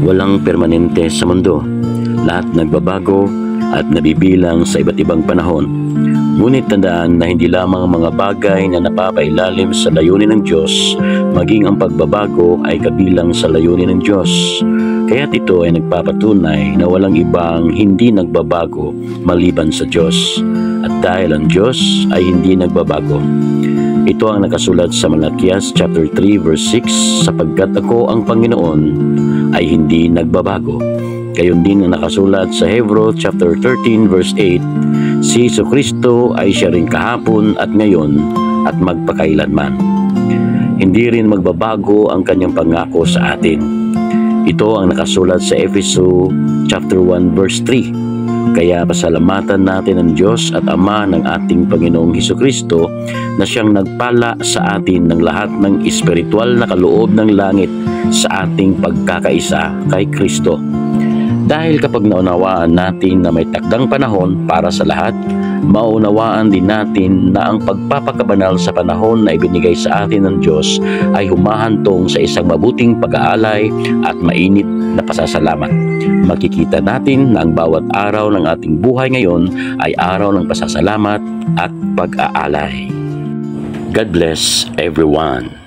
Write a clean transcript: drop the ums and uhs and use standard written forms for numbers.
Walang permanente sa mundo. Lahat nagbabago at nabibilang sa iba't ibang panahon. Ngunit tandaan na hindi lamang ang mga bagay na napapailalim sa layunin ng Diyos, maging ang pagbabago ay kabilang sa layunin ng Diyos. Kaya't ito ay nagpapatunay na walang ibang hindi nagbabago maliban sa Diyos. At dahil ang Diyos ay hindi nagbabago. Ito ang nakasulat sa Malakias chapter 3 verse 6, sapagkat ako ang Panginoon ay hindi nagbabago. Gayon din ang nakasulat sa Hebreo chapter 13 verse 8, si Jesucristo ay siya rin kahapon at ngayon at magpakailanman. Hindi rin magbabago ang kanyang pangako sa atin. Ito ang nakasulat sa Efeso chapter 1 verse 3. Kaya pasalamatan natin ang Diyos at Ama ng ating Panginoong Jesucristo na siyang nagpala sa atin ng lahat ng espiritual na kaloob ng langit sa ating pagkakaisa kay Kristo. Dahil kapag naunawaan natin na may takdang panahon para sa lahat, maunawaan din natin na ang pagpapakabanal sa panahon na ibinigay sa atin ng Diyos ay humahantong sa isang mabuting pag-aalay at mainit na pasasalamat. Makikita natin na ang bawat araw ng ating buhay ngayon ay araw ng pasasalamat at pag-aalay. God bless everyone.